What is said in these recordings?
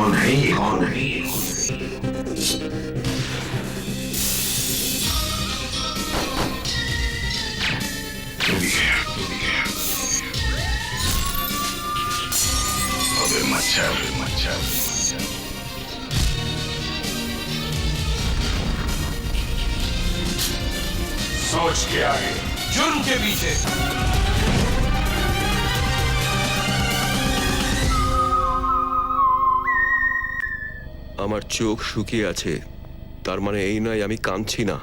कौन है ये, कौन है ये? अबे मच्छर मच्छर, सोच के आगे, जुर्म के पीछे। আমার চোখ শুকিয়ে আছে, তার মানে এই নয় আমি কাঁদছি না।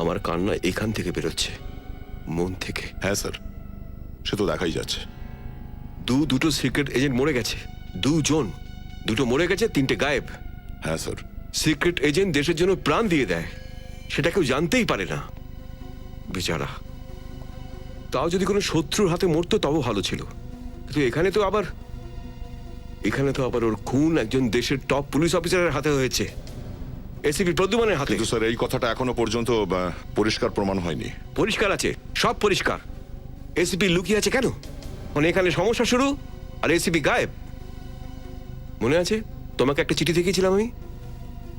আমার কান্না এখান থেকে বেরোচ্ছে, মন থেকে। হ্যাঁ স্যার, সে তো দেখাই যাচ্ছে। দুটো সিক্রেট এজেন্ট মরে গেছে, দুটো মরে গেছে, 3টে গায়েব। হ্যাঁ স্যার। সিক্রেট এজেন্ট দেশের জন্য প্রাণ দিয়ে দেয়, সেটা কেউ জানতেই পারে না, বেচারা। তাও যদি কোনো শত্রুর হাতে মরতো তাও ভালো ছিল, কিন্তু এখানে তো আবার ওর খুন একজন দেশের টপ পুলিশ অফিসারের হাতে হয়েছে, এসিপি প্রদ্যুম্নের হাতে। কিন্তু স্যার এই কথাটা এখনো পর্যন্ত পরিষ্কার প্রমাণ হয়নি। পরিষ্কার আছে, সব পরিষ্কার। এসিপি লুকিয়ে আছে কেন? মানে এখানে সমস্যা শুরু আর এসিপি গায়েব। মনে আছে তোমাকে একটা চিঠি দেখিয়েছিলাম আমি,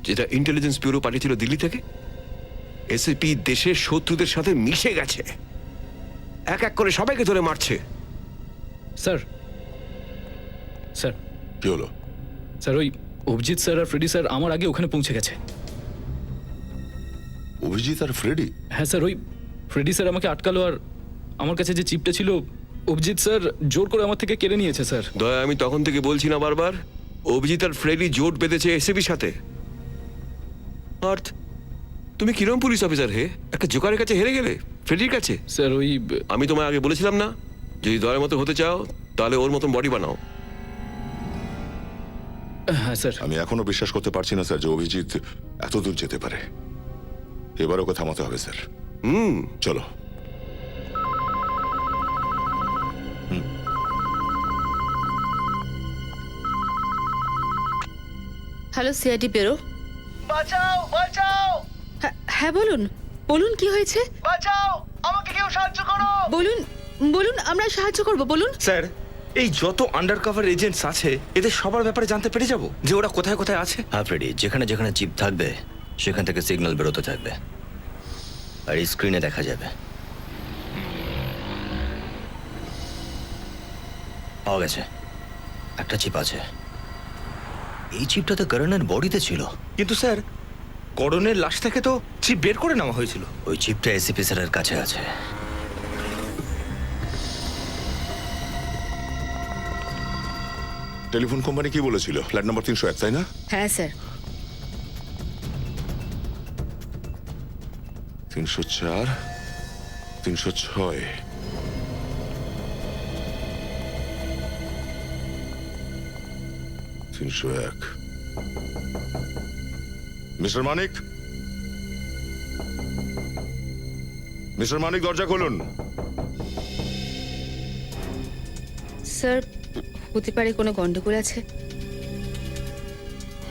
যেটা ইন্টেলিজেন্স ব্যুরো পাঠিয়েছিল দিল্লি থেকে? এসিপি দেশের শত্রুদের সাথে মিশে গেছে, এক এক করে সবাইকে ধরে মারছে। স্যার স্যার কি হলো? স্যার ওই অভিজিৎ স্যার আর ফ্রেডি স্যার আমার আগে ওখানে পৌঁছে গেছে। অভিজিৎ আর ফ্রেডি? হ্যাঁ স্যার, ওই ফ্রেডি স্যার আমাকে আটকালো, আর আমার কাছে যে চিপটা ছিল অভিজিৎ স্যার জোর করে আমার থেকে কেড়ে নিয়েছে স্যার। দয়া, আমি তখন থেকে বলছি না বারবার, অভিজিৎ আর ফ্রেডি জোট বেঁধেছে এসিপির সাথে। আর তুমি কিরম পুলিশ অফিসার হে, একটা জোকারের কাছে হেরে গেলে, ফ্রেডির কাছে। স্যার ওই আমি তোমায় আগে বলেছিলাম না, যদি দয়ের মতো হতে চাও তাহলে ওর মতন বডি বানাও। হ্যাঁ স্যার। আমি এখনো বিশ্বাস করতে পারছি না স্যার যে অভিজিৎ এত দূর যেতে পারে। এবার ওকে থামাতে হবে স্যার। চলো। Hello CID bureau. বাঁচাও বাঁচাও! হ্যাঁ বলুন, বলুন কি হয়েছে? বাঁচাও, আমাকে কেউ সাহায্য করো! বলুন বলুন, আমরা সাহায্য করব, বলুন। স্যার, এই যত আন্ডারকভার এজেন্টস আছে এদের সবার ব্যাপারে জানতে পেরে যাব যে ওরা কোথায় কোথায় আছে। হ্যাঁ ফ্রেডি, যেখানে যেখানে চিপ থাকবে সেখান থেকে সিগন্যাল বেরোতে থাকবে, আর স্ক্রিনে দেখা যাবে। পাওয়া গেছে, একটা চিপ আছে। এই চিপটা তো করণের বডিতে ছিল। কিন্তু স্যার, করণের লাশ থেকে তো চিপ বের করে নেওয়া হয়েছিল। ওই চিপটা এসিপি স্যারের কাছে আছে। টেলিফোন কোম্পানি কি বলেছিল? ফ্ল্যাট নাম্বার 301, তাই না? হ্যাঁ স্যার। 304, 306। মিস্টার মানিক, মিস্টার মানিক, দরজা খুলুন। স্যার, হতে পারে কোনো গন্ডগোল আছে।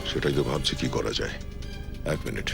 সেটাই তো ভাবছি কি করা যায়। 1 মিনিট।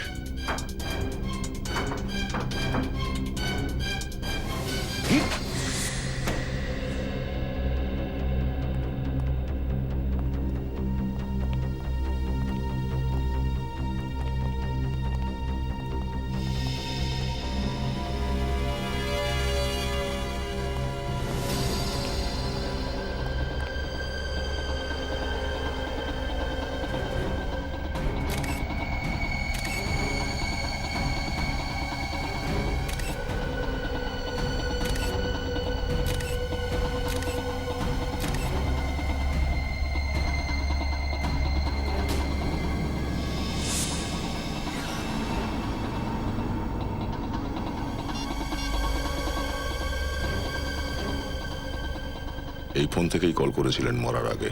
এই ফোন থেকেই কল করেছিলেন মরার আগে।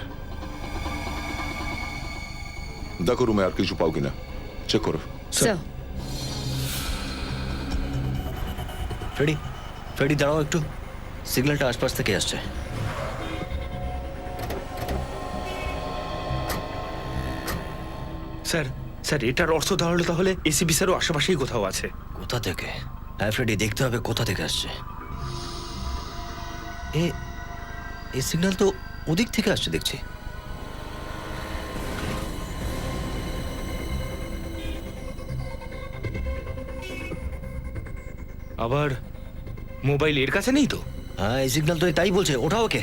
দেখো রুমে আর কিছু পাও কিনা, চেক করো। স্যার, ফ্রেডি, ফ্রেডি দাঁড়াও একটু, সিগন্যালটা আশপাশ থেকে আসছে। স্যার, স্যার এটার অর্থ তাহলে এসিপি স্যারও আশেপাশেই কোথাও আছে। কোথা থেকে? হ্যাঁ ফ্রেডি, দেখতে হবে কোথা থেকে আসছে। এই সিগন্যাল তো ওদিক থেকে আসছে দেখছি। আবার মোবাইল এর কাছে নেই তো? হ্যাঁ এই সিগন্যাল তো তাই বলছে, ওঠা ওকে।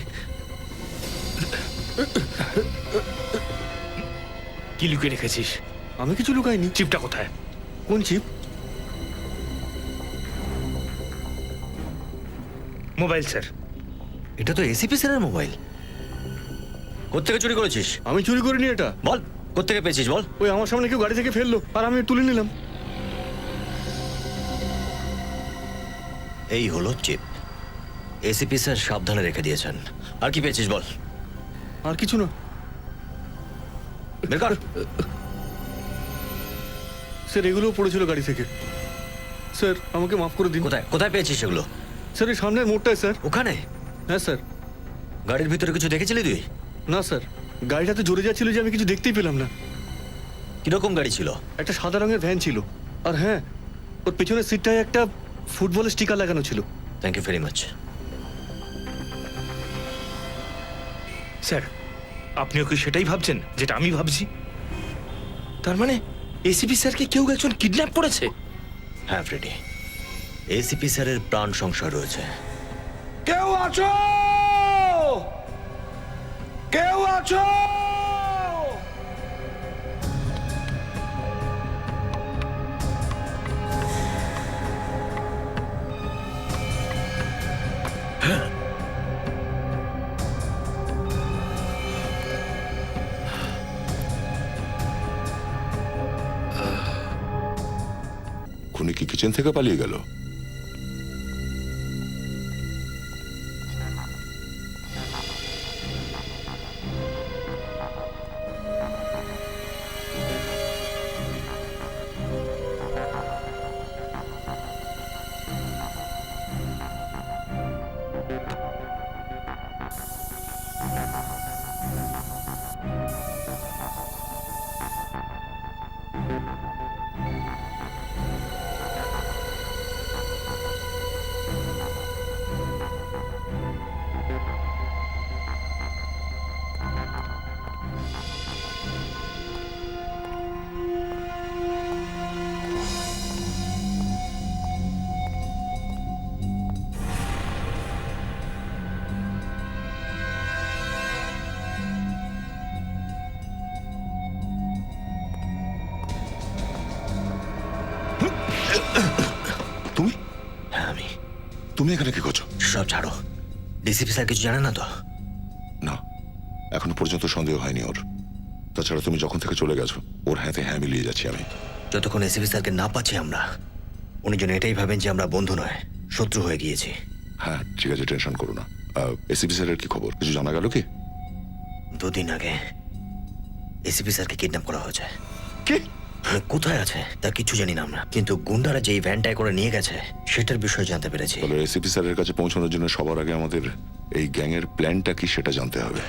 কি লুকিয়ে রেখেছিস? আমি কিছু লুকাইনি। চিপটা কোথায়? কোন চিপ? Mobile sir. এটা তো এসিপি স্যারের মোবাইল। কোত্থেকে চুরি করেছিস? আমি চুরি করিনি এটা। বল কোত্থেকে পেয়েছিস বল। ওই আমার সামনে কেউ গাড়ি থেকে ফেললো আর আমি তুলে নিলাম। এই হলো চিপ। এসিপি স্যার সাবধানে রেখে দিয়েছেন। আর কি পেয়েছিস বল। আর কিছু না বের কর। স্যার, এগুলোও পড়েছিল গাড়ি থেকে। স্যার আমাকে মাফ করে দিন। কোথায় কোথায় পেয়েছিস সেগুলো? স্যার এই সামনের মোড়টায় স্যার। ওখানে? হ্যাঁ স্যার। গাড়ির ভিতরে কিছু দেখেছিলি তুই? না স্যার, গাড়িটাতে জোরে যাচ্ছিল যে আমি কিছু দেখতেই পেলাম না। কিরকম গাড়ি ছিল? একটা সাদা রঙের ভ্যান ছিল। আর হ্যাঁ, ওর পেছনের সিটটায় একটা ফুটবলের স্টিকার লাগানো ছিল। Thank you very much. Sir, আপনিও কি সেটাই ভাবছেন যেটা আমি ভাবছি? তার মানে এসিপি স্যারকে কেউ একজন কিডন্যাপ করেছে? হ্যাঁ ফ্রেডি, এসিপি স্যারের প্রাণ সংশয় রয়েছে। কেউ আছো? কেউ আছো? খুনি কি কিচেন থেকে পালিয়ে গেল? তুমি হ্যাঁ আমি। তুমি এখানে কি করছো? সব ছাড়ো। ডিসিপি স্যার কিছু জানে না তো? না, এখনো পর্যন্ত সন্দেহ হয়নি ওর। তাছাড়া তুমি যখন থেকে চলে গেছো ওর হাতে হ্যাঁ মিলিয়ে যাচ্ছি আমি। যতক্ষণ এসিপি স্যারকে না পাচ্ছি আমরা, উনি যেন এটাই ভাবেন যে আমরা বন্ধু নয়, শত্রু হয়ে গিয়েছি। হ্যাঁ ঠিক আছে, টেনশন করো না। এসিপি স্যারের কি খবর? কিছু জানা গেল কি? 2 দিন আগে এসিপি স্যারকে কিডন্যাপ করা হয়েছে। কি? উনি কোথায় আছে তা কিছু জানি না আমরা, কিন্তু গুন্ডারা যেই ভ্যানটায় করে নিয়ে গেছে সেটার বিষয়ে জানতে পেরেছি। তাহলে এসিপি স্যারের কাছে পৌঁছানোর জন্য সবার আগে আমাদের এই গ্যাংয়ের প্ল্যানটা কি সেটা জানতে হবে।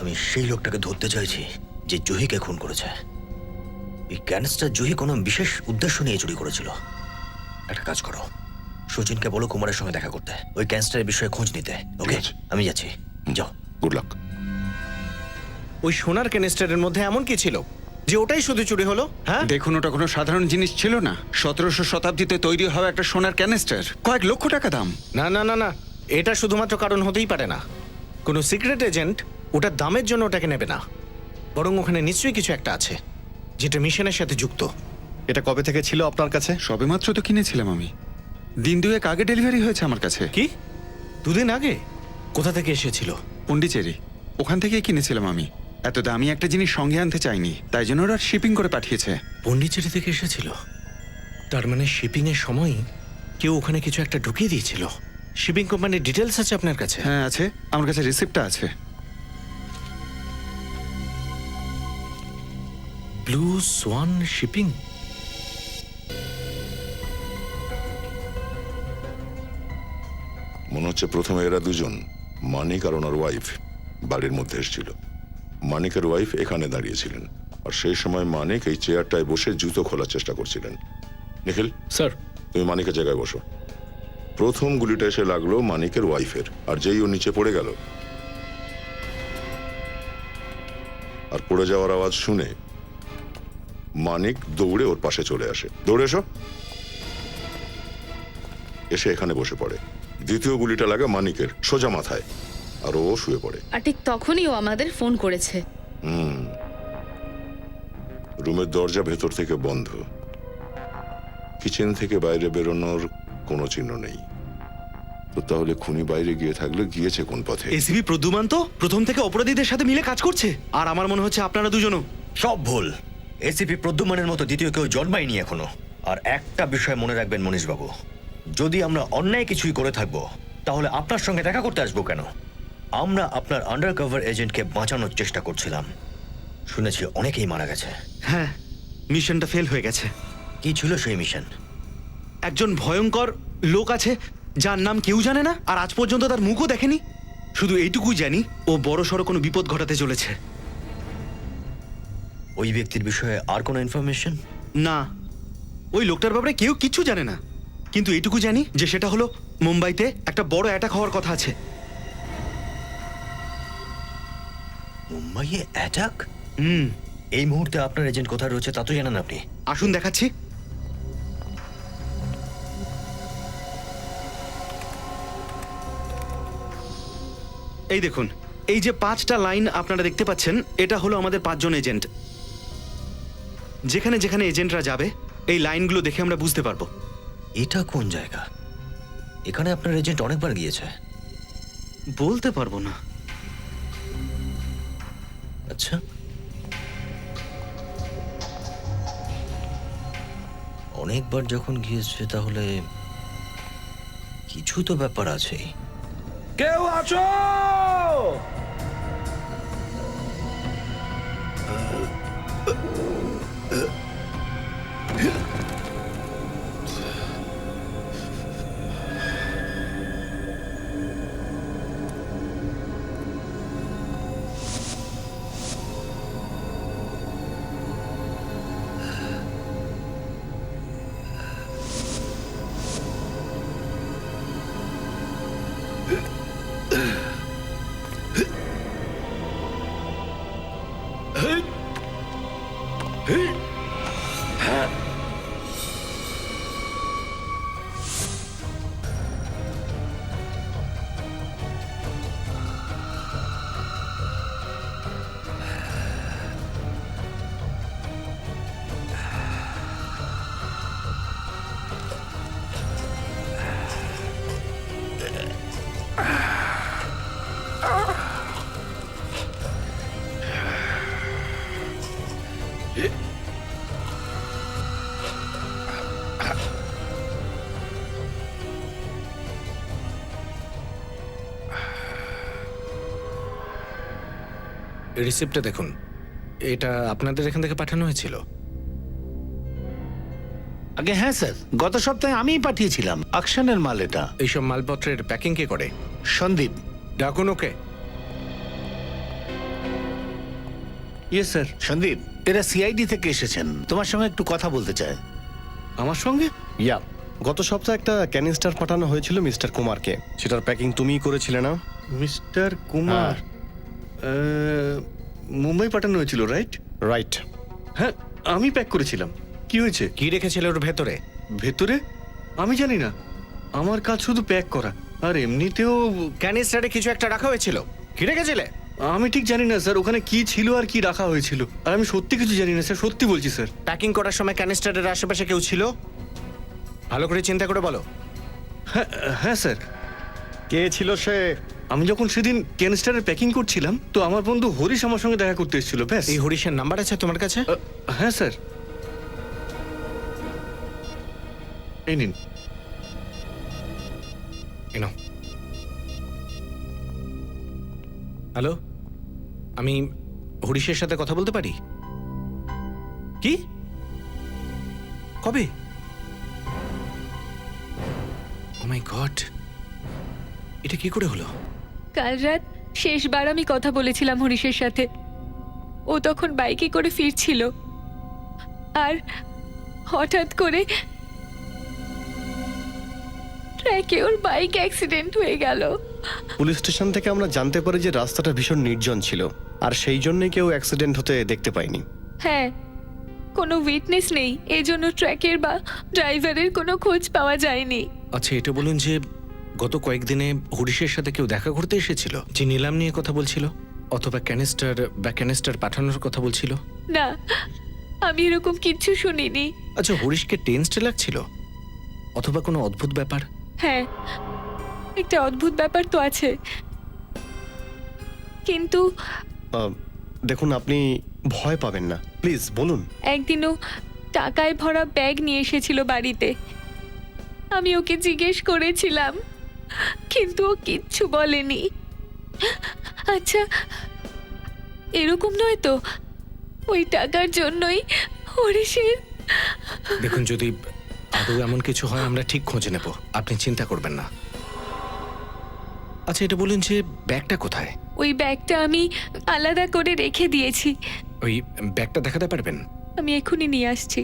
আমি সেই লোকটাকে ধরতে চাইছি যে জুহিকে খুন করেছে। এই গ্যাংস্টার জুহি কোনো বিশেষ উদ্দেশ্য নিয়ে চুরি করেছিল। একটা কাজ করো, সচিনকে বলো কুমারের সঙ্গে দেখা করতে, ওই গ্যাংস্টারের বিষয়ে খোঁজ নিতে। ওকে, আছে। আমি যাচ্ছি, যাও। Good luck. ওই সোনার ক্যানিস্টারের মধ্যে এমন কি ছিল যে ওটাই শুধু চুরি হলো? হ্যাঁ, দেখুন, ওটা কোনো সাধারণ জিনিস ছিল না। 1700 শতাব্দীতে তৈরি হওয়া একটা সোনার ক্যানিস্টার, কয়েক লক্ষ টাকা দাম। না না না না, এটা শুধুমাত্র কারণ হতেই পারে না। কোনো সিক্রেট এজেন্ট ওটার দামের জন্য ওটাকে নেবে না, বরং ওখানে নিশ্চয়ই কিছু একটা আছে যেটা মিশনের সাথে যুক্ত। এটা কবে থেকে ছিল আপনার কাছে? সবেমাত্র তো কিনেছিলাম আমি, দিন 2 আগে ডেলিভারি হয়েছে আমার কাছে। কি 2 দিন আগে? কোথা থেকে এসেছিল? পন্ডিচেরি, ওখান থেকেই কিনেছিলাম আমি। এত দামি একটা জিনিস সঙ্গে আনতে চাইনি, তাই জন্য ওরা শিপিং করে পাঠিয়েছে। পন্ডিচেরি থেকে এসেছিল? তার মানে শিপিং এর সময় কেউ ওখানে কিছু একটা ঢুকিয়ে দিয়েছিল। শিপিং কোম্পানির ডিটেলস আছে আপনার কাছে? হ্যাঁ আছে, আমার কাছে রিসিপ্টটা আছে। Blue swan shipping. মনে হচ্ছে প্রথমে এরা দুজন, মানিক আর ওনার ওয়াইফ, বাড়ির মধ্যে এসেছিল। মানিকের ওয়াইফ এখানে দাঁড়িয়েছিলেন, আর সেই সময় মানিক এই চেয়ারটায় বসে জুতো খোলার চেষ্টা করছিলেন। নিখিল, স্যার, তুমি মানিকের জায়গায় বসো। প্রথম গুলিটা এসে লাগলো মানিকের ওয়াইফের, আর যেই ও নিচে পড়ে গেল আর পড়ে যাওয়ার আওয়াজ শুনে মানিক দৌড়ে ওর পাশে চলে আসে। দৌড়ে এসো। এসে এখানে বসে পড়ে। দ্বিতীয় গুলিটা লাগে মানিকের সোজা মাথায়, আর ও শুয়ে পড়ে। আর ঠিক তখনই ও আমাদের ফোন করেছে। রুমের দরজা ভেতর থেকে বন্ধ, কিচেন থেকে বাইরে বেরোনোর কোনো চিহ্ন নেই। তো তাহলে খুনি বাইরে গিয়ে থাকলে গিয়েছে কোন পথে? এসিপি প্রদ্যুমান তো প্রথম থেকে অপরাধীদের সাথে মিলে কাজ করছে, আর আমার মনে হচ্ছে আপনারা দুজনও। সব ভুল। এসিপি প্রদ্যুম্মানের মতো দ্বিতীয় কেউ জন্মায়নি এখনো। আর একটা বিষয় মনে রাখবেন মনীশবাবু, যদি আমরা অন্যায় কিছুই করে থাকবো তাহলে আপনার সঙ্গে দেখা করতে আসবো কেন? আমরা আপনার আন্ডারকভার এজেন্টকে বাঁচানোর চেষ্টা করছিলাম। শুনেছি অনেকেই মারা গেছে। হ্যাঁ, মিশনটা ফেল হয়ে গেছে। কি ছিল সেই মিশন? একজন ভয়ঙ্কর লোক আছে যার নাম কেউ জানে না, আর আজ পর্যন্ত তার মুখও দেখেনি। শুধু এইটুকুই জানি, ও বড় সড়ো কোনো বিপদ ঘটাতে চলেছে। ওই ব্যক্তির বিষয়ে আর কোনো ইনফরমেশন? না, ওই লোকটার ব্যাপারে কেউ কিচ্ছু জানে না, কিন্তু এইটুকু জানি যে সেটা হলো মুম্বাইতে একটা বড় অ্যাটাক হওয়ার কথা আছে। মুম্বাইয়ে অ্যাটাক? এই মুহূর্তে আপনার এজেন্ট কোথায় রয়েছে তা তো জানেন আপনি। আসুন দেখাচ্ছি। এই দেখুন, এই যে 5টা লাইন আপনারা দেখতে পাচ্ছেন, এটা হলো আমাদের 5 জন এজেন্ট। যেখানে যেখানে এজেন্টরা যাবে এই লাইনগুলো দেখে আমরা বুঝতে পারবো। এটা কোন জায়গা? এখানে আপনার এজেন্ট অনেকবার গিয়েছে। বলতে পারবো না। আচ্ছা, অনেকবার যখন গিয়েছে তাহলে কিছু তো ব্যাপার আছে। কেউ আছো? রিসিপ্টটা দেখুন, এটা আপনাদের এখান থেকে পাঠানো হয়েছিল। আগে হ্যাঁ স্যার, গত সপ্তাহে আমিই পাঠিয়েছিলাম। আকশনের মাল এটা। এইসব মালপত্রের প্যাকিং কে করে? সন্দীপ। ডাকুন ওকে। Yes sir. সন্দীপ, এরা সিআইডি থেকে এসেছেন, তোমার সঙ্গে একটু কথা বলতে চায়। আমার সঙ্গে? ইয়া, গত সপ্তাহে একটা ক্যানিস্টার পাঠানো হয়েছিল মিস্টার কুমারকে। সেটার প্যাকিং তুমিই করেছিলে না? মিস্টার কুমার মুম্বাই পাঠানো হয়েছিল, রাইট? রাইট, হ্যাঁ আমি প্যাক করেছিলাম। কি হয়েছে? কি রেখেছিল ওর ভেতরে? ভেতরে? আমি জানি না, আমার কাজ শুধু প্যাক করা। আর এমনিতেও ক্যানিস্টারে কিছু একটা রাখা হয়েছিল, কি রেখেছিলে? আমি ঠিক জানি না স্যার, ওখানে কি ছিল আর কি রাখা হয়েছিল। আর আমি সত্যি কিছু জানি না স্যার, সত্যি বলছি স্যার। প্যাকিং করার সময় ক্যানিস্টারের আশেপাশে কেউ ছিল? ভালো করে চিন্তা করে বলো। হ্যাঁ হ্যাঁ স্যার। কে ছিল সে? আমি যখন সেদিন ক্যানিস্টারের প্যাকিং করছিলাম তো আমার বন্ধু হরিশ আমার সঙ্গে দেখা করতে এসেছিল, ব্যাস। এই হরিশের নাম্বার আছে তোমার কাছে? হ্যাঁ স্যার, এই নিন। হ্যালো, আমি হরিশের সাথে কথা বলতে পারি? কি? কবে? ও মাই গড, এটা কি করে হলো? কাল রাত শেষবার আমি কথা বলেছিলাম হরিশের সাথে। ও তখন বাইকে করে ফিরছিল, আর হঠাৎ করে ট্র্যাকে ওর বাইক অ্যাক্সিডেন্ট হয়ে গেল। পুলিশ স্টেশন থেকে আমরা জানতে পারি যে রাস্তাটা ভীষণ নির্জন ছিল, আর সেই জন্যই কেউ অ্যাক্সিডেন্ট হতে দেখতে পাইনি। হ্যাঁ, কোনো উইটনেস নেই, এজন্য ট্র্যাকের বা ড্রাইভারের কোনো খোঁজ পাওয়া যায়নি। আচ্ছা এটা বলুন যে গত কয়েকদিনে হরিশের সাথে কেউ দেখা করতে এসেছিল যে নিলাম নিয়ে কথা বলছিল, অথবা ক্যানিস্টার পাঠানোর কথা বলছিল? না, আমি এরকম কিচ্ছু শুনিনি। আচ্ছা হরিশকে টেন্সড লাগছিল, অথবা কোনো অদ্ভুত ব্যাপার? হ্যাঁ, একটা অদ্ভুত ব্যাপার তো আছে, কিন্তু দেখুন আপনি ভয় পাবেন না, প্লিজ বলুন। একদিনও টাকায় ভরা ব্যাগ নিয়ে এসেছিল বাড়িতে। আমি ওকে জিজ্ঞেস করেছিলাম, কিন্তু ও কিচ্ছু বলেনি। আচ্ছা, এরকম নয় তো ওই টাকার জন্যই হরিশের? দেখুন যদি আদৌ এমন কিছু হয় আমরা ঠিক খোঁজ নেব, আপনি চিন্তা করবেন না। আচ্ছা এটা বলুন যে ব্যাগটা কোথায়? ওই ব্যাগটা আমি আলাদা করে রেখে দিয়েছি। ওই ব্যাগটা দেখাতে পারবেন? আমি এক্ষুনি নিয়ে আসছি।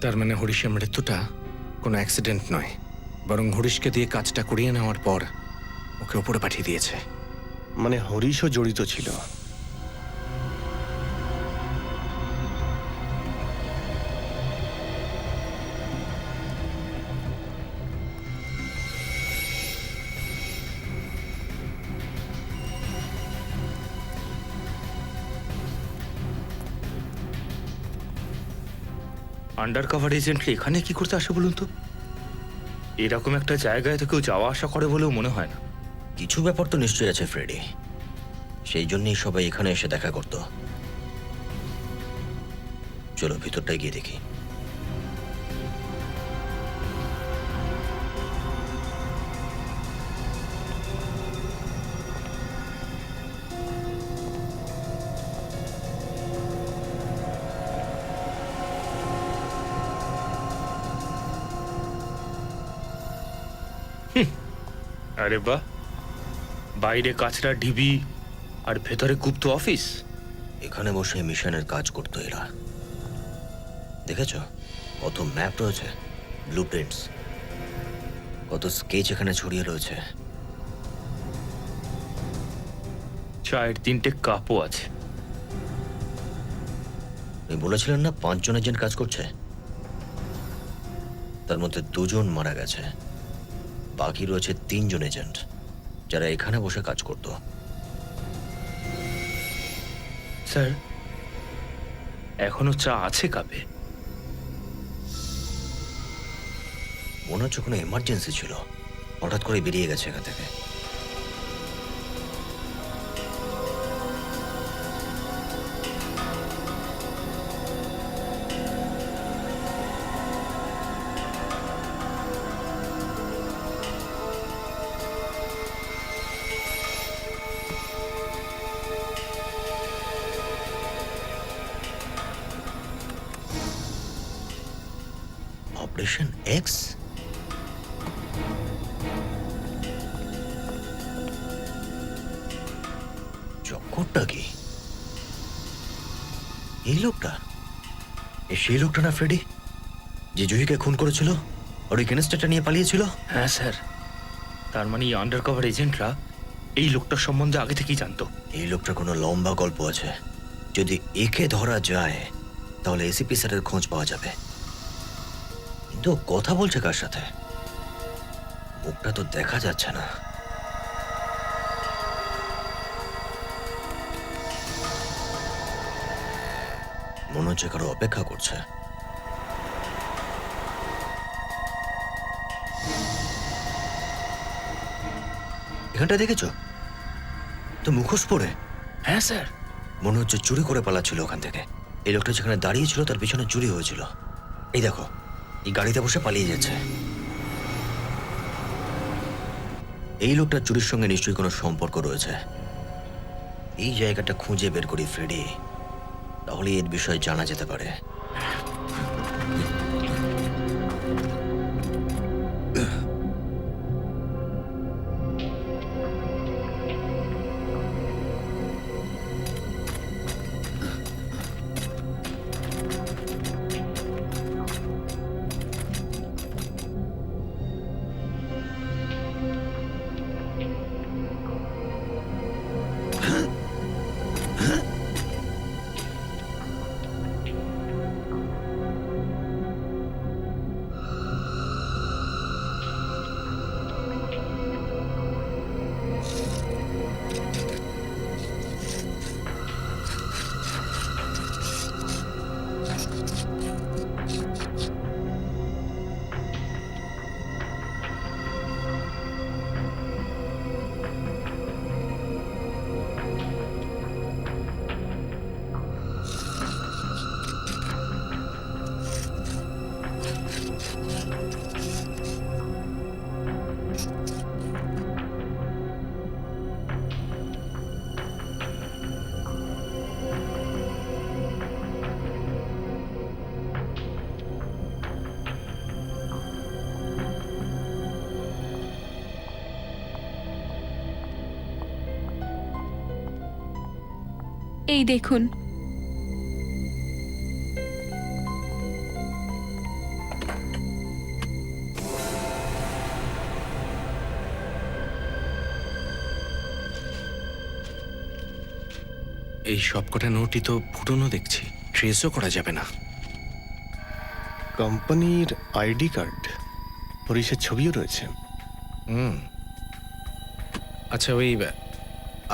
তার মানে হরিশের মৃত্যুটা কোনো অ্যাক্সিডেন্ট নয়, বরং হরিশকে দিয়ে কাজটা করিয়ে নেওয়ার পর ওকে উপরে পাঠিয়ে দিয়েছে। মানে হরিশও জড়িত ছিল? আন্ডার কভার এজেন্টলি এখানে কি করতে আসে বলুন তো? এরকম একটা জায়গায় তো কেউ যাওয়া আসা করে বলেও মনে হয় না। কিছু ব্যাপার তো নিশ্চয়ই আছে ফ্রেডি, সেই জন্যই সবাই এখানে এসে দেখা করতো। চলো ভিতরটায় গিয়ে দেখি। আরে বাহ, বাইরে কাঁচরা ঢিবি আর ভেতরে গুপ্ত অফিস। এখানে বসে মিশনের কাজ করতো এরা। দেখেছো কত ম্যাপ রয়েছে, ব্লু প্রিন্টস, কত স্কেচ এখানে ছড়িয়ে রয়েছে। চায়ের 3টে কাপও আছে। আপনি বলেছিলেন না 5 জন এজেন্ট কাজ করছে, তার মধ্যে 2 জন মারা গেছে, বাকি রয়েছে 3 জন এজেন্ট যারা এখানে বসে কাজ করতো। স্যার এখনো চা আছে কাপে? মনে হচ্ছে কোনো এমার্জেন্সি ছিল, হঠাৎ করে বেরিয়ে গেছে এখান থেকে। Operation x? চক্করটা কি? এই লোকটা সেই লোকটা না ফ্রেডি, যে জুহিকে খুন করেছিল আর ওই ক্যানিস্টারটা নিয়ে পালিয়েছিল? হ্যাঁ স্যার, তার মানে এই আন্ডার কভার এজেন্টরা এই লোকটার সম্বন্ধে আগে থেকেই জানতো। এই লোকটার কোনো লম্বা গল্প আছে। যদি একে ধরা যায় তাহলে এসিপি স্যারের খোঁজ পাওয়া যাবে। কিন্তু ও কথা বলছে কার সাথে? মুখটা তো দেখা যাচ্ছে না। মনে হচ্ছে কারো অপেক্ষা করছে। এখানটা দেখেছো তো মুখোশ পরে? হ্যাঁ স্যার। মনে হচ্ছে চুরি করে পালাচ্ছিল ওখান থেকে। এই লোকটা যেখানে দাঁড়িয়ে ছিল তার পিছনে চুরি হয়েছিল। এই দেখো, এই গাড়িতে বসে পালিয়ে যাচ্ছে। এই লোকটার চুরির সঙ্গে নিশ্চয়ই কোনো সম্পর্ক রয়েছে। এই জায়গাটা খুঁজে বের করি ফ্রেডি, তাহলে এর বিষয়ে জানা যেতে পারে। এই দেখুন। এই সবকটা নোটই তো পুরনো দেখছি, ট্রেসও করা যাবে না। কোম্পানির আইডি কার্ড, হরিশের ছবিও রয়েছে। আচ্ছা, ওই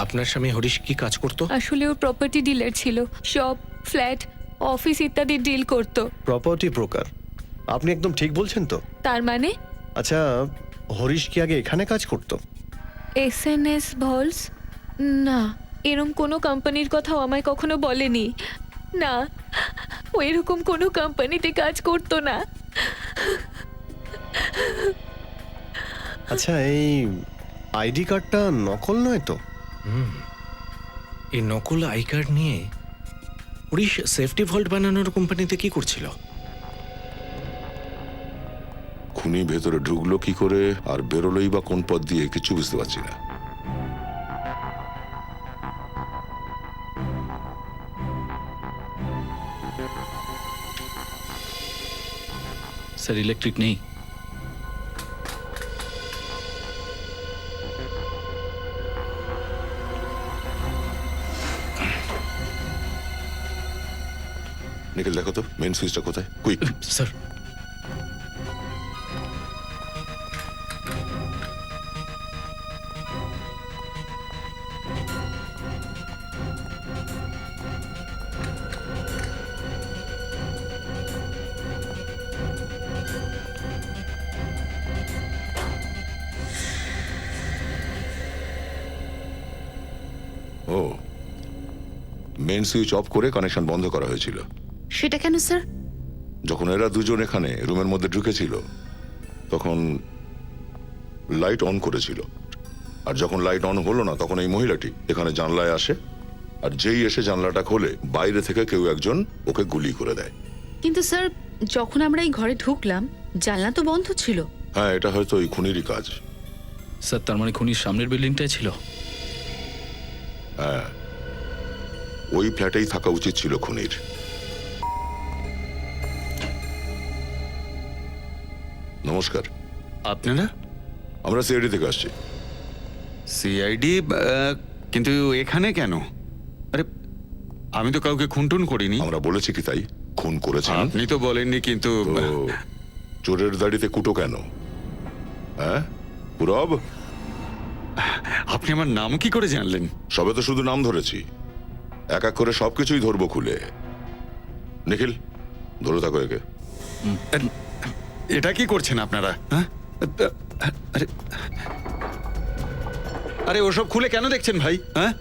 আপনার স্বামী হরিশ কি কাজ করতো? আসলে ওর প্রপার্টি ডিলার ছিল, শপ, ফ্ল্যাট, অফিস ইত্যাদি ডিল করতো। প্রপার্টি ব্রোকার, আপনি একদম ঠিক বলছেন তো? তার মানে আচ্ছা, হরিশ কি আগে এখানে কাজ করতো? SNS Volks? না, এরকম কোনো কোম্পানির কথাও আমায় কখনো বলেনি। না, ও এরকম কোনো কোম্পানিতে কাজ করতো না। আচ্ছা, এই আইডি কার্ডটা নকল নয় তো? এই নকল আই কার্ড নিয়ে হরিশ সেফটি ভল্ট বানানোর কোম্পানিতে কি করছিল? খুনি ভেতরে ঢুকলো কি করে আর বেরোলোই বা কোন পথ দিয়ে, কিছু বুঝতে পারছি না। স্যার, ইলেকট্রিক নেই। নিখিল, দেখো তো মেন সুইচটা কোথায়, কুইক। স্যার, ও, মেন সুইচ অফ করে কানেকশন বন্ধ করা হয়েছিল। সেটা কেন স্যার? যখন এরা দুজন এখানে রুমের মধ্যে ঢুকেছিল তখন লাইট অন করেছিল, আর যখন লাইট অন হলো না তখন এই মহিলাটি এখানে জানলায় আসে, আর যেই এসে জানলাটা খোলে বাইরে থেকে কেউ একজন ওকে গুলি করে দেয়। কিন্তু স্যার, যখন আমরা এই ঘরে ঢুকলাম জানলা তো বন্ধ ছিল। হ্যাঁ, এটা হয়তো ওই খুনিরই কাজ। স্যার, তার মানে খুনির সামনের বিল্ডিংটাই ছিল? হ্যাঁ, ওই ফ্ল্যাটেই থাকা উচিত ছিল খুনির। নমস্কার, আপনারা? আমরা সিআইডি থেকে আসছি। সিআইডি? কিন্তু এখানে কেন? আরে, আমি তো কাউকে খুনটুন করিনি। আমরা বলেছি কি তাই? খুন করেছেন আপনি তো বলেননি, কিন্তু তো চোরের দাড়িতে কুটো কেন? হ্যাঁ পুরব, আপনি আমার নাম কি করে জানলেন? সবে তো শুধু নাম ধরেছি, এক এক করে সবকিছুই ধরবো খুলে। নিখিল, ধরে থাকো একে। এটা কি করছেন আপনারা? হ্যাঁ, আরে আরে ওসব খুলে কেন দেখছেন ভাই? হ্যাঁ,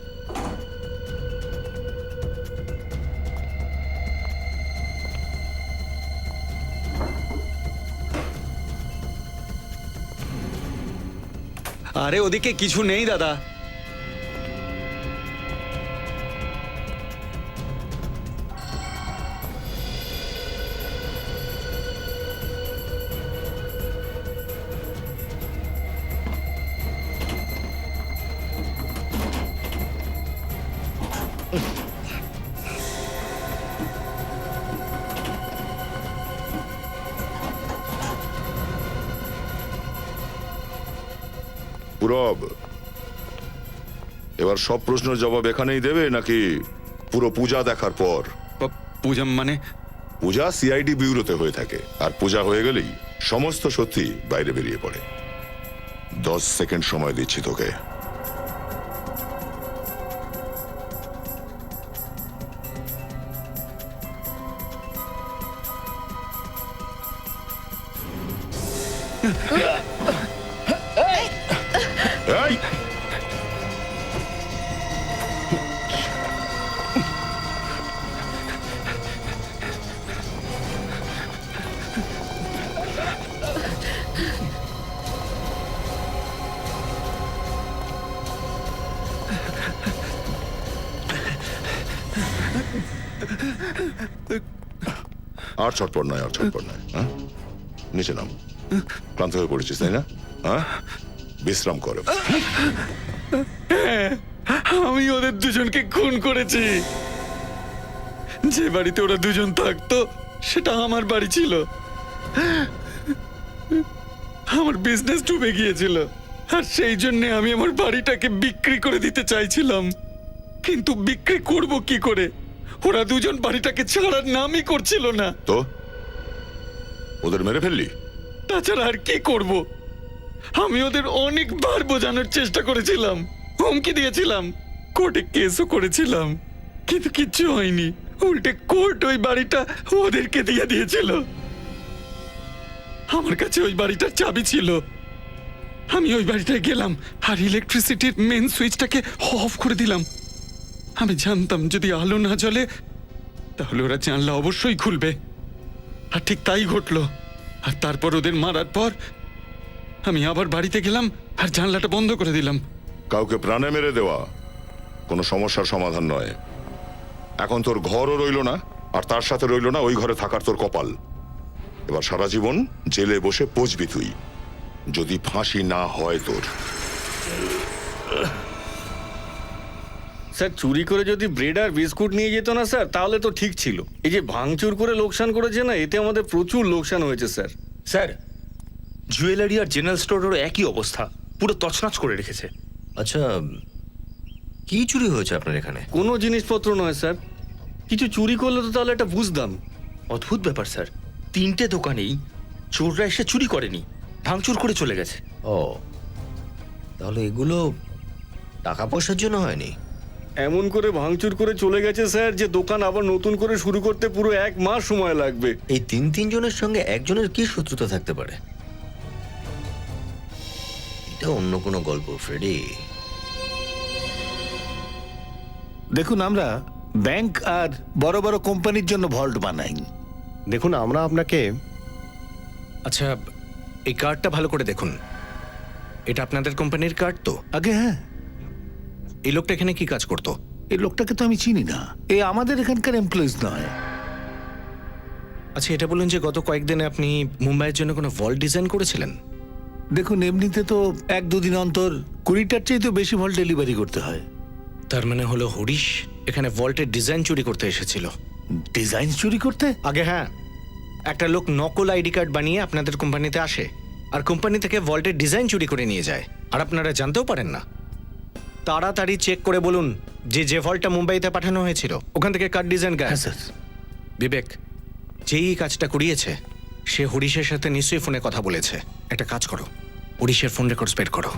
আরে ওদিকে কিছু নেই দাদা। পুরব, এবার সব প্রশ্নের জবাব এখানেই দেবে নাকি পুরো পূজা দেখার পর? পূজা মানে? পূজা সিআইডি ব্যুরোতে হয়ে থাকে, আর পূজা হয়ে গেলেই সমস্ত সত্যি বাইরে বেরিয়ে পড়ে। 10 সেকেন্ড সময় দিচ্ছি তোকে। এই! আর ছটপট নয়, আর ছটপট নয়। হ্যাঁ, নিচে নাম। ক্লান্ত হয়ে পড়েছিস তাই না? হ্যাঁ, বিশ্রাম করো। আমি ওদের দুজনকে খুন করেছি। যে বাড়িতে ওরা দুজন থাকতো সেটা আমার বাড়ি ছিল। আমার বিজনেস ডুবে গিয়েছিল, আর সেই জন্য আমি আমার বাড়িটাকে বিক্রি করে দিতে চাইছিলাম, কিন্তু বিক্রি করব কি করে? ওরা দুজন বাড়িটাকে ছাড়ার নামই করছিল না। তো ওদের মেরে ফেললি? তাছাড়া আর কি করব? আমি ওদের অনেকবার বোঝানোর চেষ্টা করেছিলাম, হুমকি দিয়েছিলাম, কোর্টে কেসও করেছিলাম, কিন্তু কিচ্ছু হয়নি। উল্টে কোর্ট ওই বাড়িটা ওদেরকে দিয়ে দিয়েছিল। আমার কাছে ওই বাড়িটার চাবি ছিল। আমি ওই বাড়িটায় গেলাম আর ইলেকট্রিসিটির মেন সুইচটাকে অফ করে দিলাম। আমি জানতাম যদি আলো না জ্বলে তাহলে ওরা জানলা অবশ্যই খুলবে, আর ঠিক তাই ঘটলো। আর তারপর ওদের মারার পর আমি আবার বাড়িতে গেলাম আর জানলাটা বন্ধ করে দিলাম। কাউকে প্রাণে মেরে দেওয়া কোনো সমস্যার সমাধান নয়। এখন তোর ঘরও রইলো না, আর তার সাথে রইলো না ওই ঘরে থাকার তোর কপাল। এবার সারা জীবন জেলে বসে পচবি তুই, যদি ফাঁসি না হয় তোর। স্যার, চুরি করে যদি ব্রেড আর বিস্কুট নিয়ে যেত না স্যার, তাহলে তো ঠিক ছিল। এই যে ভাঙচুর করে লোকসান করেছে না, এতে আমাদের প্রচুর লোকসান হয়েছে স্যার। স্যার, জুয়েলারি আর জেনারেল স্টোরেরও একই অবস্থা, পুরো তছনছ করে রেখেছে। আচ্ছা, কি চুরি হয়েছে আপনার এখানে? কোনো জিনিসপত্র নয় স্যার, কিছু চুরি করলে তো তাহলে একটা বুঝতাম। অদ্ভুত ব্যাপার স্যার, 3টে দোকানেই চোররা এসে চুরি করেনি, ভাঙচুর করে চলে গেছে। ও, তাহলে এগুলো টাকা পয়সার জন্য হয়নি? এমন করে ভাঙচুর করে চলে গেছে স্যার যে দোকান আবার নতুন করে শুরু করতে পুরো 1 মাস সময় লাগবে। এই তিনজনের সঙ্গে একজনের কি শত্রুতা থাকতে পারে? এটা অন্য কোনো গল্প, ফ্রেডি। দেখুন, আমরা ব্যাংক আর বড় বড় কোম্পানির জন্য ভল্ট বানাই। দেখুন, আমরা আপনাকে আচ্ছা, এই কার্ডটা ভালো করে দেখুন। এটা আপনাদের কোম্পানির কার্ড তো? আগে হ্যাঁ। এই লোকটা এখানে কি কাজ করতো? এই লোকটাকে তো আমি চিনি না, এ আমাদের এখানকার এমপ্লয়িজ নয়। আচ্ছা, এটা বলুন যে গত কয়েকদিনে আপনি মুম্বাইয়ের জন্য কোনো ভল্ট ডিজাইন করেছিলেন? দেখুন, এমনিতে তো 1-2 দিন অন্তর 20টার চেয়ে তো বেশি ভল্ট ডেলিভারি করতে হয়। তার মানে হলো হরিশ এখানে ভল্টের ডিজাইন চুরি করতে এসেছিল। ডিজাইন চুরি করতে? আগে হ্যাঁ, একটা লোক নকল আইডি কার্ড বানিয়ে আপনাদের কোম্পানিতে আসে আর কোম্পানি থেকে ভল্টের ডিজাইন চুরি করে নিয়ে যায়, আর আপনারা জানতেও পারেন না। তাড়াতাড়ি চেক করে বলুন যে ভল্টটা মুম্বাইতে পাঠানো হয়েছিল ওখান থেকে কার্ড ডিজাইন গায়ে। স্যার। বিবেক, যেই কাজটা করিয়েছে সে হরিশের সাথে নিশ্চয়ই ফোনে কথা বলেছে। একটা কাজ করো, হরিশের ফোন রেকর্ডস বের করো।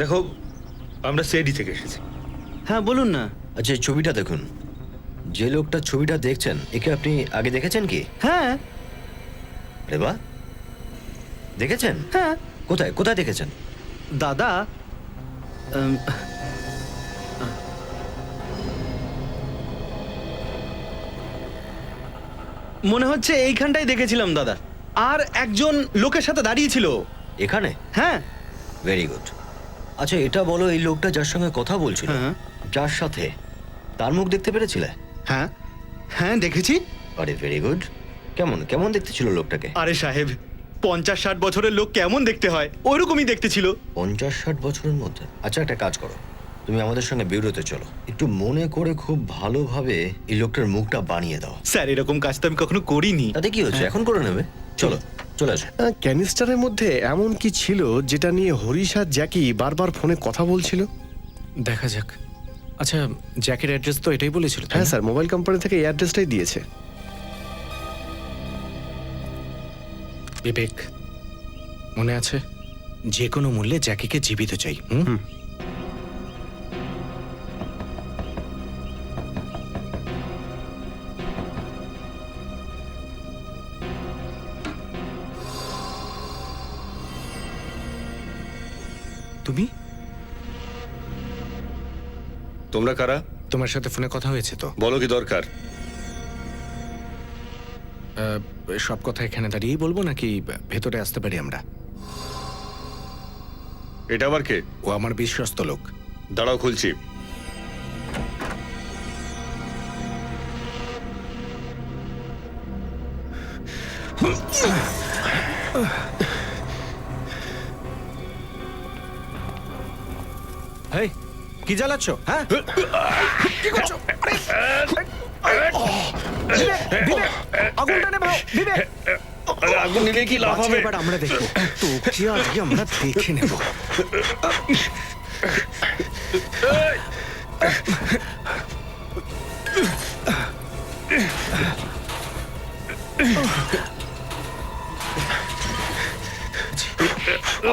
দেখো, আমরা সিআইডি থেকে এসেছি। হ্যাঁ, বলুন না। আচ্ছা, এই ছবিটা দেখুন। যে লোকটার ছবিটা দেখছেন, একে আপনি আগে দেখেছেন কি? হ্যাঁ আরে বাহ, দেখেছেন? হ্যাঁ কোথায় কোথায় দেখেছেন? দাদা, মনে হচ্ছে এইখানটাই দেখেছিলাম দাদা। আর একজন লোকের সাথে দাঁড়িয়েছিল। এখানে? হ্যাঁ। Very good. আচ্ছা এটা বলো, এই লোকটা যার সঙ্গে কথা বলছিল, হ্যাঁ। যার সাথে, তার মুখ দেখতে পেরেছিলে? হ্যাঁ হ্যাঁ দেখেছি। আরে ভেরি গুড। কেমন কেমন দেখতে ছিল লোকটাকে? আরে সাহেব, 50-60 বছরের লোক কেমন দেখতে হয় ওইরকমই দেখতে ছিল। 50-60 বছরের মধ্যে? আচ্ছা একটা কাজ করো, তুমি আমাদের সঙ্গে বিউরোতে চলো, একটু মনে করে খুব ভালোভাবে এই লোকটার মুখটা বানিয়ে দাও। স্যার এরকম কাজ তো আমি কখনো করিনি। তাতে কি হচ্ছে, এখন করে নেবে। চলো চলে আসো। ক্যানিস্টারের মধ্যে এমন কি ছিল যেটা নিয়ে হরিশ আর জ্যাকি বারবার ফোনে কথা বলছিল? দেখা যাক। আচ্ছা, জ্যাকের অ্যাড্রেস তো এটাই বলেছিল, তাই হ্যাঁ না? স্যার, মোবাইল কোম্পানি থেকে এই অ্যাড্রেসটাই দিয়েছে। বিবেক, মনে আছে? যে কোনো মূল্যে জ্যাকিকে জীবিত চাই। হুম? তুমি? তোমরা কারা? তোমার সাথে ফোনে কথা হয়েছে তো? বলো কি দরকার? সব কথা এখানে দাঁড়িয়েই বলবো নাকি ভেতরে আসতে পারি আমরা? এটা আবার কে? ও আমার বিশ্বস্ত লোক। দাঁড়াও, খুলছি। হেই, কি জ্বালাচ্ছ? হ্যাঁ, কি করছো? আগুনটা নেভাও, বিবেক। আগুন নিলে কি লাভ হবে? এবার আমরা দেখবো, তোকে আজকে আমরা দেখে নেব।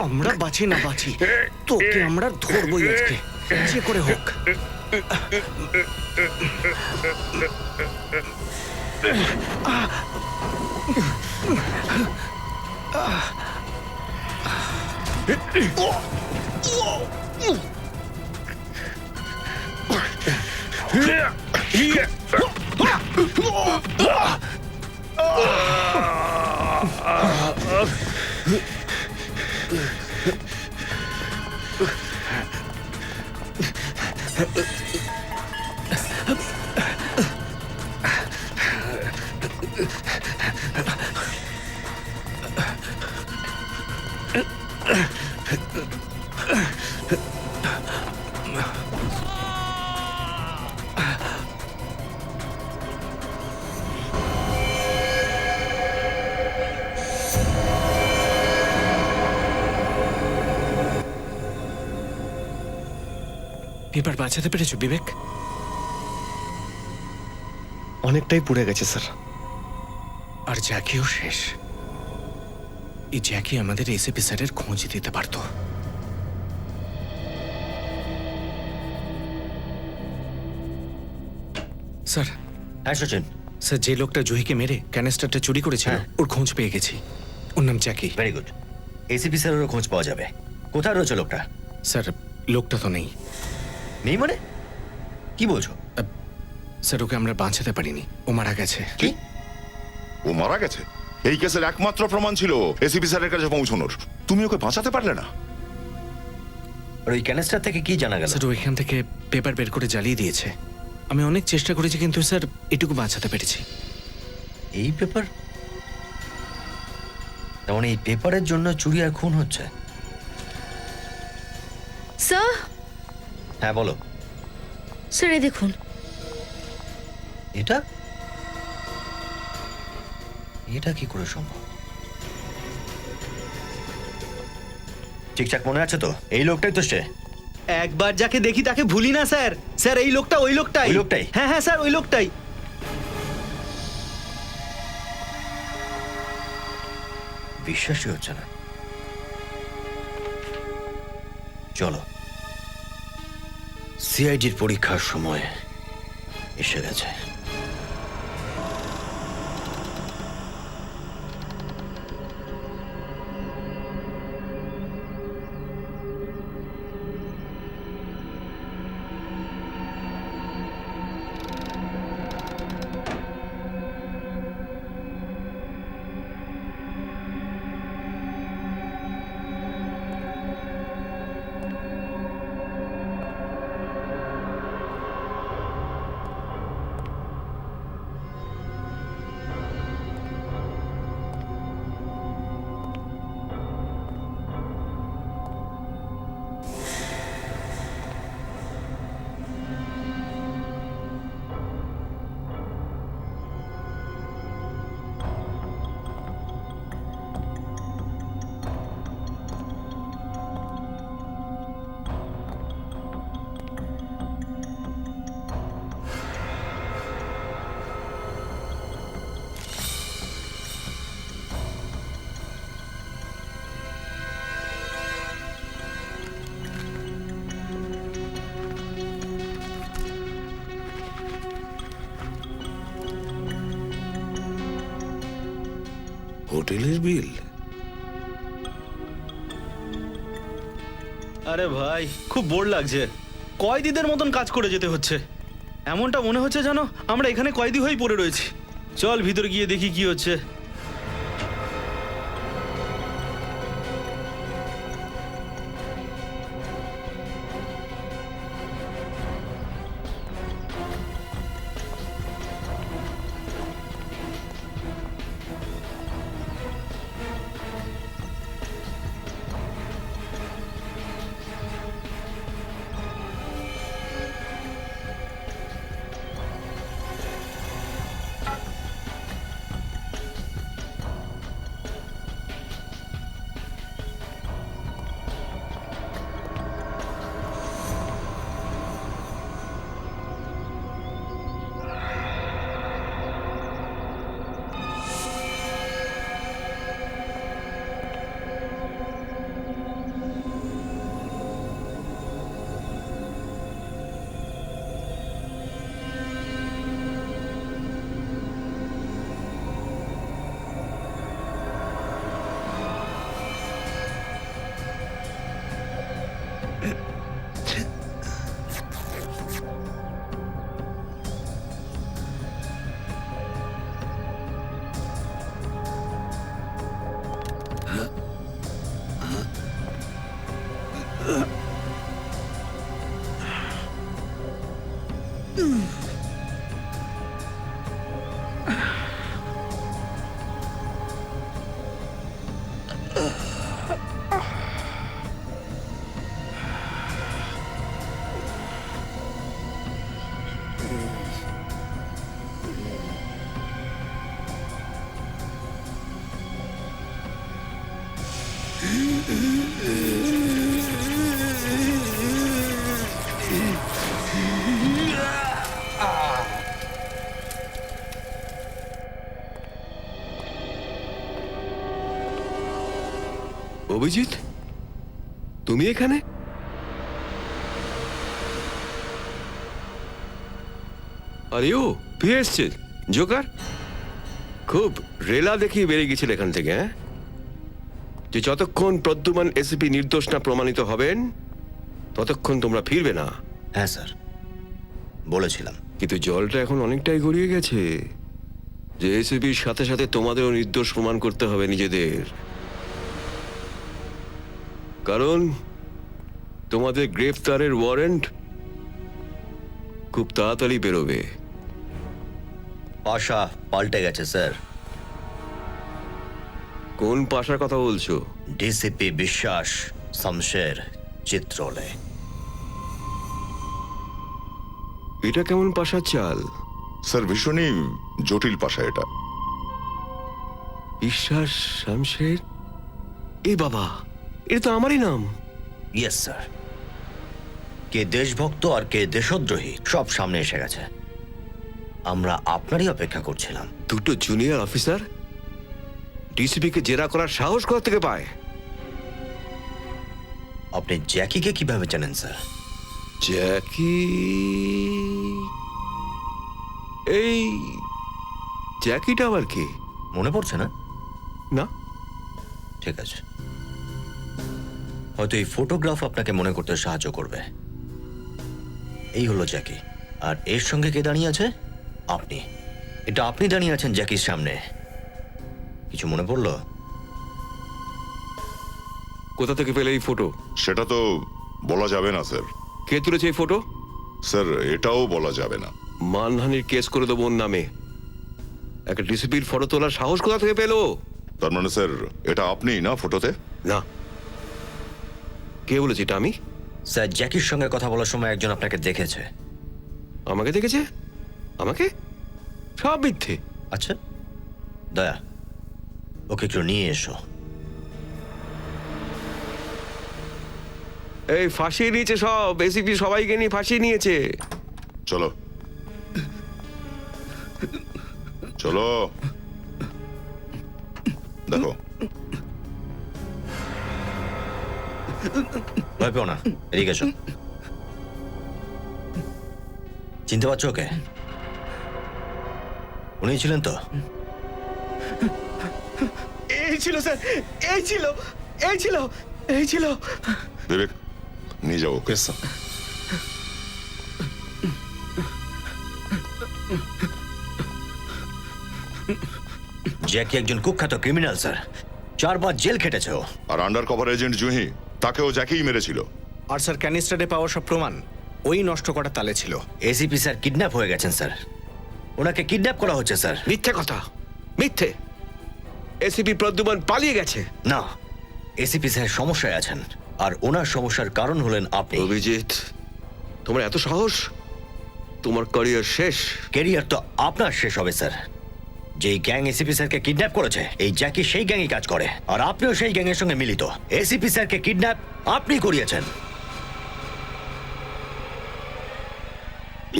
আমরা বাঁচি না বাঁচি, তোকে আমরা ধরবই আজকে, যে করে হোক। এবার বাঁচাতে পেরেছো বিবেক? অনেকটাই পুড়ে গেছে স্যার। আর জ্যাকিও শেষ। এই জ্যাকি আমাদের এসিপি স্যারের খোঁজ দিতে পারতো। স্যার। হ্যাঁ সচিন। স্যার, যে লোকটা জুহিকে মেরে ক্যানিস্টারটা চুরি করেছিল, ওর খোঁজ পেয়ে গেছি। ওর নাম জ্যাকি। Very good. এসিপি স্যারেরও খোঁজ পাওয়া যাবে। কোথায় রয়েছে লোকটা? স্যার, লোকটা তো নেই। নেই মানে? কি বলছো? স্যার, ওকে আমরা বাঁচাতে পারিনি, ও মারা গেছে। কি? ও মারা গেছে? এই কেসের একমাত্র প্রমাণ ছিল এসিপি স্যারের কাছে পৌঁছানোর। তুমি ওকে বাঁচাতে পারলে না? আর ওই ক্যানিস্টার থেকে কি জানা গেল? স্যার, ওইখান থেকে পেপার বের করে জ্বালিয়ে দিয়েছে। আমি অনেক চেষ্টা করেছি, কিন্তু স্যার এটুকু বাঁচাতে পেরেছি। এই পেপার? তার মানে এই পেপারের জন্য চুরি আর খুন হচ্ছে? স্যার। হ্যাঁ বলো। স্যার এই দেখুন। এটা এটা কি করে সম্ভব? ঠিকঠাক মনে আছে তো? এই লোকটাই তো সে। একবার যাকে দেখি তাকে ভুলি না স্যার। স্যার এই লোকটা ওই লোকটাই। ওই লোকটাই? হ্যাঁ হ্যাঁ স্যার, ওই লোকটাই। বিশ্বাসই হচ্ছে না। চলো, সিআইডির পরীক্ষার সময় এসে গেছে। হোটেলের বিল? আরে ভাই খুব বোর লাগছে, কয়েদিদের মতন কাজ করে যেতে হচ্ছে। এমনটা মনে হচ্ছে জানো আমরা এখানে কয়েদি হয়েই পড়ে রয়েছি। চল ভিতরে গিয়ে দেখি কি হচ্ছে। অভিজিৎ, তুমি এখানে? আরে ও ফিরে এসছে জোকার। খুব রেলা দেখিয়ে বেরিয়ে গেছিল এখান থেকে, হ্যাঁ? যে যতক্ষণ প্রদ্যুমান এসিপি নির্দোষ না প্রমাণিত হবেন ততক্ষণ তোমরা ফিরবে না। হ্যাঁ স্যার, বলেছিলাম। কিন্তু জলটা এখন অনেকটাই গড়িয়ে গেছে যে এসিপির সাথে সাথে তোমাদেরও নির্দোষ প্রমাণ করতে হবে নিজেদের। কারণ তোমাদের গ্রেফতারের ওয়ারেন্ট খুব তাড়াতাড়ি বেরোবে। পাশা পাল্টে গেছে স্যার। কোন পাশার কথা বলছো? ডিসিপি বিশ্বাস, শমশের, চিত্রলে। এটা কেমন পাশার চাল? স্যার ভীষণই জটিল পাশা এটা। বিশ্বাস, শামশের, এ বাবা, এটা তো আমারই নাম। Yes sir. কে দেশভক্ত আর কে দেশদ্রোহী সব সামনে এসে গেছে। আমরা আপনারই অপেক্ষা করছিলাম। দুটো জুনিয়র অফিসার ডিসিপি কে জেরা করার সাহস কোথা থেকে পায়? আপনি জ্যাকিকে কিভাবে জানেন স্যার? জ্যাকি? এই জ্যাকিটা আবার কি? মনে পড়ছে না? না। ঠিক আছে, হয়তো এই ফটোগ্রাফ আপনাকে মনে করতে সাহায্য করবে। এই হলো জ্যাকি, আর এর সঙ্গে কে দাঁড়িয়ে আছে? আপনি। এটা আপনি দাঁড়িয়ে আছেন জ্যাকির সামনে। কিছু মনে পড়লো? কোথা থেকে পেলে এই ফটো? সেটা তো বলা যাবে না স্যার। কে তুলেছে এই ফটো? স্যার এটাও বলা যাবে না। মানহানির কেস করে দেবো ওর নামে। একটা ডিসিপির ফটো তোলার সাহস কোথা থেকে পেলো? তার মানে স্যার এটা আপনিই না ফটোতে? না। কে বলেছে এটা আমি? স্যার জ্যাকির সঙ্গে কথা বলার সময় একজন আপনাকে দেখেছে। আমাকে দেখেছে? আমাকে? সব মিথ্যে। আচ্ছা দয়া, ওকে একটু নিয়ে এসো। এই ফাঁসিয়ে নিয়েছে সব, এসিপি সবাইকে নিয়ে ফাঁসিয়ে নিয়েছে। চলো চলো, দেখো। ভয় পেও না, এদিকে এসো। চিনতে পারছো ওকে? উনি ছিলেন তো? এই ছিল স্যার, এই ছিল, এই ছিল, এই ছিল। বিবেক নিয়ে যাও ওকে। জ্যাকি একজন কুখ্যাত ক্রিমিনাল স্যার, 4 বার জেল খেটেছে ও। আর আন্ডার কভার এজেন্ট জুহি, তাকেও জ্যাকেই মেরেছিল। আর স্যার ক্যানিস্টারে পাওয়া সব প্রমাণ ওই নষ্ট করার তালে ছিল। এসিপি স্যার কিডন্যাপ হয়ে গেছেন স্যার, ওনাকে কিডন্যাপ করা হচ্ছে স্যার। মিথ্যে কথা, মিথ্যে। এসিপি প্রদ্যুমান পালিয়ে গেছে। না, এসিপি স্যার সমস্যায় আছেন, আর ওনার সমস্যার কারণ হলেন আপনি। অভিজিৎ, তোমার এত সাহস? তোমার ক্যারিয়ার শেষ। কেরিয়ার তো আপনার শেষ হবে স্যার। যেই গ্যাং এসিপি স্যারকে কিডন্যাপ করেছে, এই জ্যাকি সেই গ্যাংই কাজ করে, আর আপনিও সেই গ্যাংয়ের সঙ্গে মিলিত। এসিপি স্যারকে কিডন্যাপ আপনি করিয়েছেন।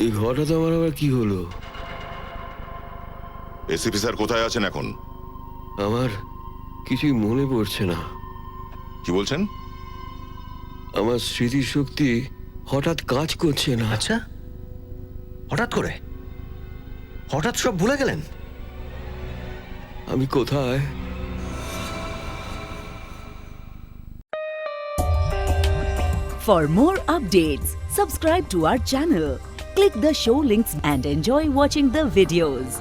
এই ঘটনা আমার আবার কি হলো? এসিপি স্যার কোথায় আছেন এখন? আমার কিছুই মনে পড়ছে না। কি বলছেন? আমার স্মৃতিশক্তি হঠাৎ কাজ করছে না। আচ্ছা, হঠাৎ করে হঠাৎ সব ভুলে গেলেন? আমি কোথায়? For more updates, subscribe to our channel, click the show links and enjoy watching the videos.